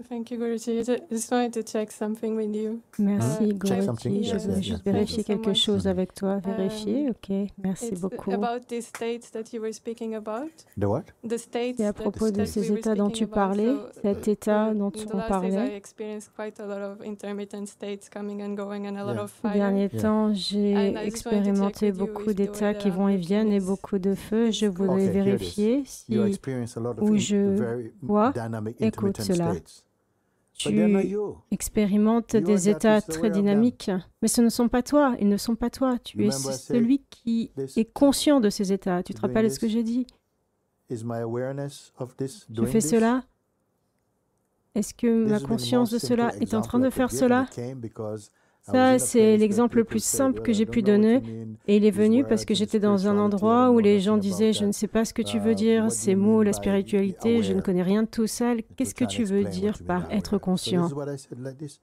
Thank you, Guruji. I just wanted to check something with you. Merci, Check Guruji. something, Je yes, veux yes, juste yes. vérifier Thank you so quelque much. chose avec toi. Vérifier, ok. Merci It's beaucoup. about these states that you were speaking about. The what? The states C'est à that, propos de that ces we were états dont tu speaking about. parlais, So, cet état dont in the on last days, I parlait. experienced quite a lot of intermittent states coming and going and a lot Yeah. of Ces fire. derniers Yeah. temps, And I j'ai just wanted to check expérimenté with you beaucoup if the way d'états that qui I'm vont et looking viennent et is beaucoup de feux. Je correct. voudrais Okay, here it is. vérifier You si experience a lot of où je very vois, dynamic écoute intermittent cela. states. But they're not Tu you. expérimentes You are des that états is très aware of them. dynamiques, mais ce ne sont pas toi, ils ne sont pas toi. Tu es Remember I said celui qui this? est conscient de ces états. Tu te Doing rappelles ce que this? j'ai dit? Is my awareness of this Je doing fais this? cela. Est-ce que This ma has been the conscience de most cela simple est en train example I de could faire give, and cela? it came because I was Ça, in a c'est place where l'exemple le people plus said, simple que "Well, I j'ai don't pu know what you donner. mean, Et il est these venu parce words que and j'étais dans un spirituality, I endroit don't où know les gens nothing disaient, about je ne that. sais pas ce que tu veux dire, What do ces you mots, mean la by spiritualité, je ne aware?" connais rien de tout ça. It Qu'est-ce was que trying to tu veux explain dire what you mean par by être aware. So conscient? this is what I said like this.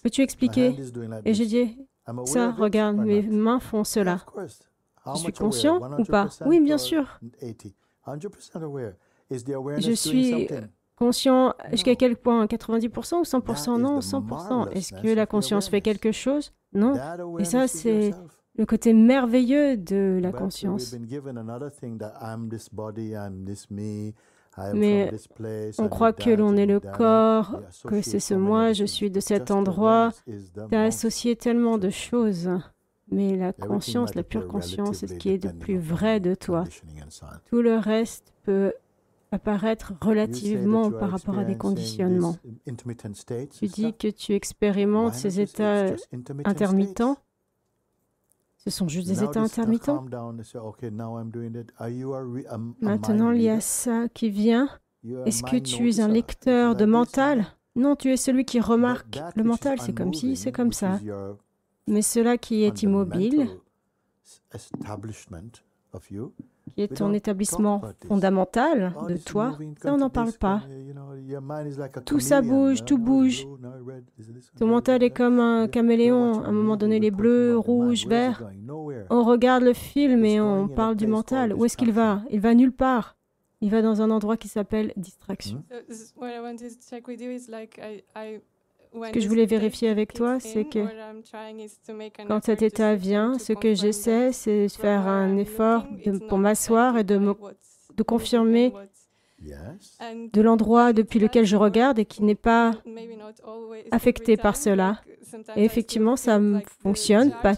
Peux-tu My expliquer? hand is doing like Et j'ai this. dit, I'm aware ça, of it regarde, or mes not? mains font Yeah, cela. of course. How Je suis much aware? conscient ou pas? 100% Oui, bien or sûr. 80? 100% aware. Is the Je awareness doing suis something? conscient jusqu'à No. quel point? 90% ou That 100%? is Non, the 100%. Est-ce que marvelousness la of your conscience fait awareness. quelque chose? Non. That Et ça, awareness is c'est yourself. le côté merveilleux de la But we've conscience. been given another thing that I'm this body, I'm this me, I am Mais from this place, on I croit need que that, l'on I est le need that, and corps, we que associate c'est ce so many moi, other je things. suis de But cet just endroit. awareness is the Tu as most associé tellement de truth. choses. Mais la Everything conscience, might la pure appear conscience, c'est ce relatively qui est de depending plus upon vrai de toi. conditioning and so on. Tout le reste peut apparaître You say that relativement you are par rapport à des experiencing conditionnements. these intermittent states Tu and dis stuff. que tu Why expérimentes not ces just, it's états just intermittent intermittents. states? Ce sont juste des Now états this stuff intermittents. calm down and say, okay, now I'm doing it. Are you a Maintenant, mind il y a reader? ça qui vient. You are a Est-ce que mind tu es un noticer? lecteur It's de like this, mental? Non, tu es celui qui But remarque that le which is mental. C'est comme ci, c'est unmoving, comme which ça. is your Mais cela qui est immobile, fundamental establishment of you, qui est we ton don't établissement talk about this. fondamental Oh, de this is toi, moving, ça on come n'en to parle this, pas. come, you know, your mind is like a Tout ça chameleon. bouge, tout Now it's bouge. blue, now red, this, Ton now mental est that. comme un We're caméléon. watching À a un moment donné, movie, les we're talking bleus, about the mind. rouges, Where is it verts. going? Nowhere. On regarde le film It's et on going in a parle du place mental. called Où est-ce qu'il va? distraction. Il va nulle part. Il va dans un endroit qui s'appelle distraction. What I wanted to check with you is like Ce que je voulais vérifier avec toi, c'est que quand cet état vient, ce que j'essaie, c'est de faire un effort pour m'asseoir et de confirmer Yes. de l'endroit depuis lequel je regarde et qui n'est pas affecté par cela. Et effectivement, ça fonctionne pas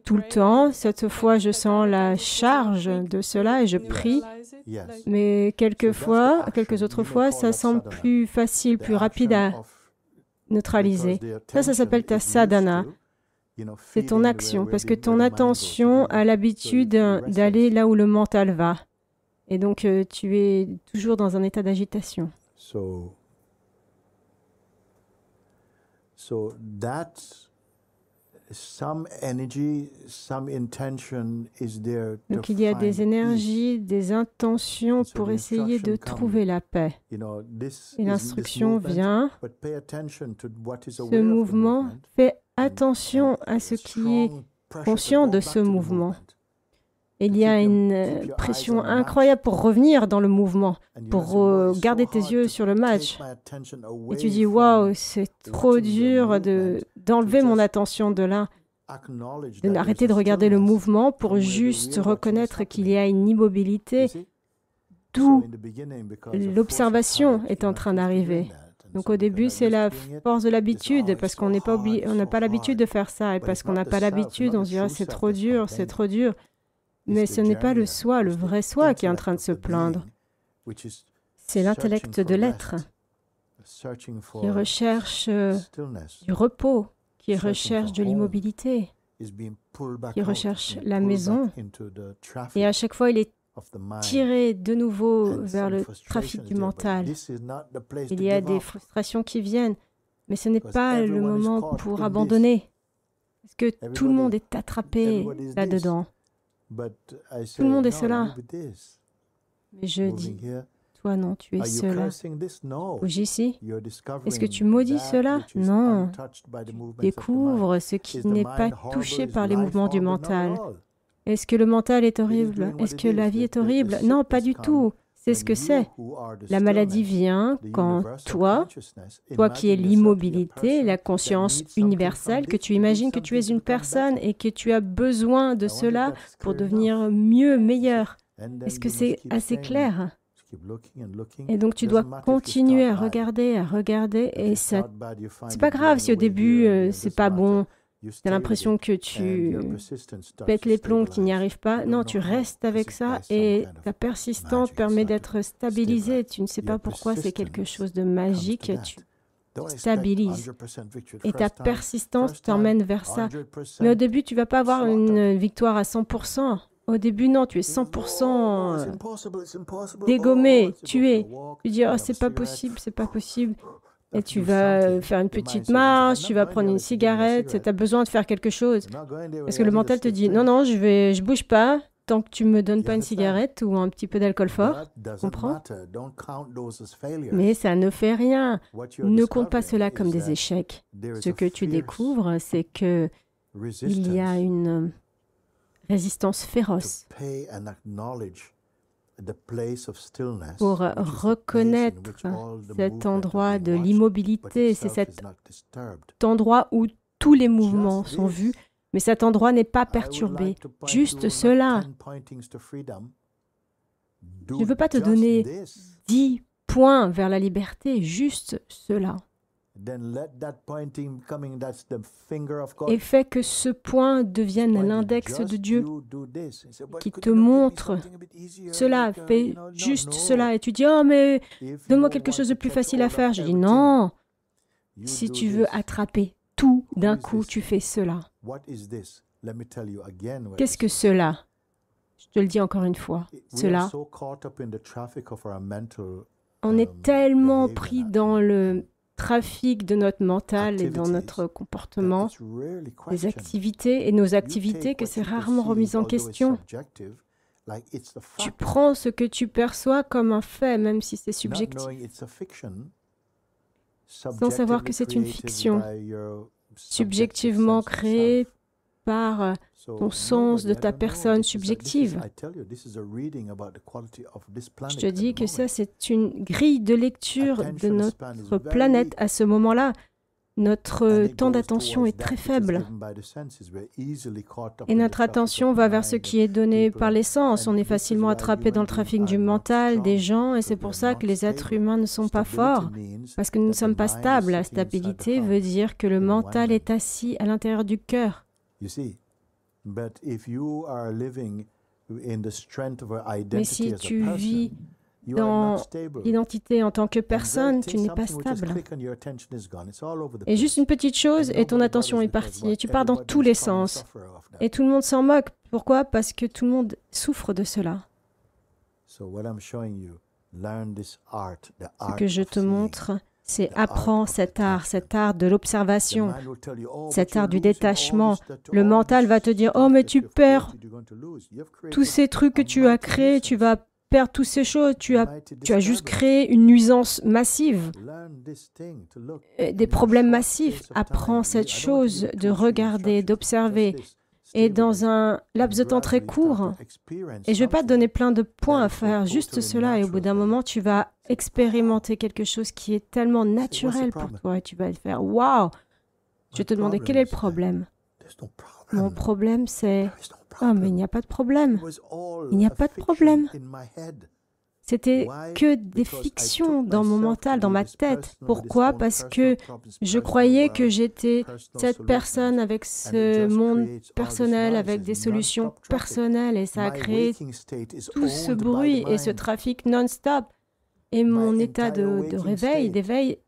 tout le temps. Cette fois, je sens la charge de cela et je prie. Yes. Mais quelques autres fois, ça semble plus facile, plus rapide à neutraliser. Ça s'appelle ta sadhana. C'est ton action, parce que ton attention a l'habitude d'aller là où le mental va. Et donc, tu es toujours dans un état d'agitation. So that some energy, some intention is there to Donc, il y a find des peace. énergies, des intentions And so pour the essayer de instruction trouver la paix. You know, this Et is this l'instruction movement, vient. but pay attention to what is Ce aware of the mouvement, movement, fais attention à ce qui est strong pressure conscient to de go ce back to the mouvement. movement. Il y a Keep une your pression eyes on the match. incroyable pour revenir dans le mouvement, And you pour say, "Wow, it's so garder tes hard yeux to sur le take match. my attention Et away tu dis, from waouh, c'est trop watching the dur movement d'enlever to mon just attention de là, acknowledge de that n'arrêter there's de a regarder le stillness mouvement pour from where the juste real watching is reconnaître qu'il y happening." a une You immobilité, see? d'où So in the beginning, because of force of l'observation habit, est you're en not train used to doing d'arriver. that. And Donc so au you're début, not c'est used la to doing it. force de l'habitude, oh, parce it's qu'on so n'est pas hard, it's on n'a so pas l'habitude de hard. faire ça, et But parce it's qu'on not n'a the pas self, l'habitude, not on the se dira true c'est self trop that's dur, c'est complaining. trop dur. It's Mais the ce n'est pas le journey, soi, le it's the vrai soi qui est en train de intellect se of the plaindre. being, which is C'est l'intellect searching de for l'être rest, searching qui for recherche stillness, du repos, qui searching recherche for de home, l'immobilité. is being pulled back Qui out, recherche is being la pulled maison. back into the traffic Et à chaque fois, il est of the mind. tiré de nouveau And vers some le frustration trafic is du there, but mental. this is not the place Il to y a give des up, frustrations qui viennent, mais ce n'est because pas le everyone is moment caught pour in abandonner. Parce que tout le Everybody- monde est attrapé everybody is this. là-dedans. But I say, Tout le monde est no, cela. you be this. Mais je Moving dis, here. toi non, tu es Are you cela. cursing this? No. Ici, You're discovering est-ce que tu maudis that cela? which is Non. untouched by the movements of the mind. Découvre ce qui Is the n'est mind pas horrible? touché Is par les life mouvements du horrible? Not at mental. all. Est-ce que le mental est doing horrible? what Est-ce it que la is. vie est The horrible? Non, pas sickness du comes tout. c'est ce que c'est. La maladie vient quand toi qui es l'immobilité, la conscience universelle, que tu imagines que tu es une personne et que tu as besoin de cela pour devenir mieux, meilleur. Est-ce que c'est assez clair? Et donc tu dois continuer à regarder, et ça, c'est pas grave si au début c'est pas bon. Tu as l'impression que tu pètes les plombs, que tu n'y arrives pas. Non, tu restes avec ça et ta persistance permet d'être stabilisé. Tu ne sais pas pourquoi, c'est quelque chose de magique. Tu stabilises. Et ta persistance t'emmène vers ça. Mais au début, tu ne vas pas avoir une victoire à 100%. Au début, non, tu es 100% dégommé, tué. Tu dis, oh, c'est pas possible, c'est pas possible. Et tu vas faire une petite marche, tu vas prendre une cigarette, tu as besoin de faire quelque chose. Parce que le mental te dit, non, non, je bouge pas tant que tu me donnes pas une cigarette ou un petit peu d'alcool fort. Comprends? Mais ça ne fait rien. Ne compte pas cela comme des échecs. Ce que tu découvres, c'est que il y a une résistance féroce pour reconnaître cet endroit de l'immobilité. C'est cet endroit où tous les mouvements sont vus, mais cet endroit n'est pas perturbé. Juste cela. Je ne veux pas te donner 10 points vers la liberté, juste cela. Et fais que ce point devienne l'index de Dieu qui te montre cela, fais juste cela. Et tu dis, oh mais donne-moi quelque chose de plus facile à faire. Je dis, non, si tu veux attraper tout d'un coup, tu fais cela. Qu'est-ce que cela? Je te le dis encore une fois, cela. On est tellement pris dans le trafic de notre mental et dans notre comportement, les activités et nos activités, que c'est rarement remis en question. Tu prends ce que tu perçois comme un fait, même si c'est subjectif, sans savoir que c'est une fiction, subjectivement créée par ton sens de ta personne subjective. Je te dis que ça, c'est une grille de lecture de notre planète à ce moment-là. Notre temps d'attention est très faible. Et notre attention va vers ce qui est donné par les sens. On est facilement attrapé dans le trafic du mental, des gens, et c'est pour ça que les êtres humains ne sont pas forts, parce que nous ne sommes pas stables. La stabilité veut dire que le mental est assis à l'intérieur du cœur. Mais si tu vis dans l'identité en tant que personne, tu n'es pas stable. Et juste une petite chose, et ton attention est partie, et tu pars dans tous les sens. Et tout le monde s'en moque. Pourquoi? Parce que tout le monde souffre de cela. Ce que je te montre, c'est apprends cet art de l'observation, cet art du détachement. Le mental va te dire, oh mais tu perds tous ces trucs que tu as créés, tu vas perdre toutes ces choses, tu as juste créé une nuisance massive, des problèmes massifs. Apprends cette chose de regarder, d'observer. Et dans un laps de temps très court, et je ne vais pas te donner plein de points à faire, juste cela, et au bout d'un moment, tu vas expérimenter quelque chose qui est tellement naturel pour toi, et tu vas te faire « Waouh !» Je vais te demander quel est le problème. Mon problème, c'est « Ah, mais il n'y a pas de problème. Il n'y a pas de problème. » C'était que des fictions dans mon mental, dans ma tête. Pourquoi? Parce que je croyais que j'étais cette personne avec ce monde personnel, avec des solutions personnelles, et ça a créé tout ce bruit et ce trafic non-stop. Et mon état de réveil, d'éveil,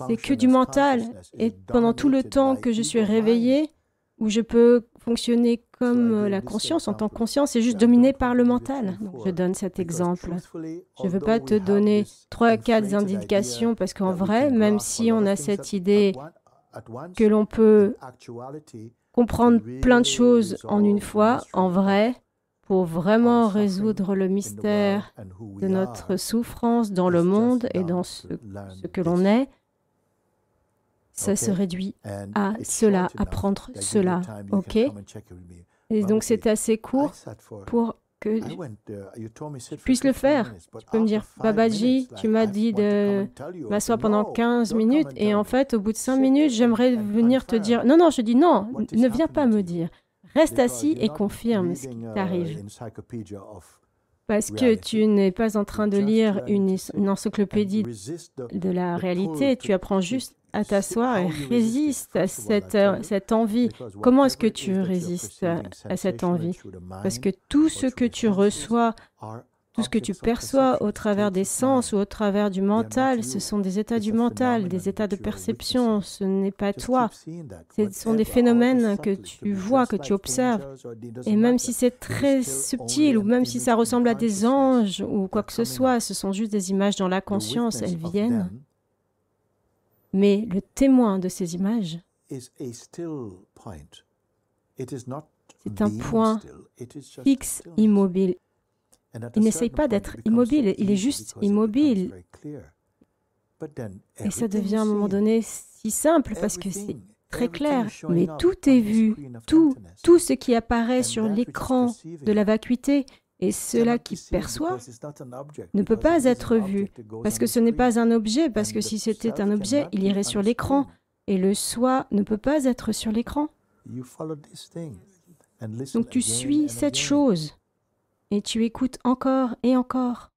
c'est que du mental. Et pendant tout le temps que je suis réveillée, où je peux fonctionner comme la conscience, en tant que conscience, c'est juste dominé par le mental. Donc, je donne cet exemple. Je ne veux pas te donner 3-4 indications, parce qu'en vrai, même si on a cette idée que l'on peut comprendre plein de choses en une fois, en vrai, pour vraiment résoudre le mystère de notre souffrance dans le monde et dans ce que l'on est, ça se réduit à cela, à prendre cela, ok? Et donc, c'est assez court pour que je puisse le faire. Tu peux me dire, Babaji, tu m'as dit de m'asseoir pendant 15 minutes et en fait, au bout de 5 minutes, j'aimerais venir te dire, non, non, je dis non, ne viens pas me dire. Reste assis et confirme ce qui t'arrive. Parce que tu n'es pas en train de lire une encyclopédie de la réalité, tu apprends juste à t'asseoir et résiste à cette envie. Comment est-ce que tu résistes à cette envie? Parce que tout ce que tu reçois, tout ce que tu perçois au travers des sens ou au travers du mental, ce sont des états du mental, des états de perception, ce n'est pas toi. Ce sont des phénomènes que tu vois, que tu observes. Et même si c'est très subtil ou même si ça ressemble à des anges ou quoi que ce soit, ce sont juste des images dans la conscience, elles viennent. Mais le témoin de ces images, c'est un point fixe, immobile. Il n'essaye pas d'être immobile, il est juste immobile. Et ça devient à un moment donné si simple parce que c'est très clair. Mais tout est vu, tout ce qui apparaît sur l'écran de la vacuité et cela qui perçoit ne peut pas être vu parce que ce n'est pas un objet, parce que si c'était un objet, il irait sur l'écran et le soi ne peut pas être sur l'écran. Donc tu suis cette chose. Et tu écoutes encore et encore.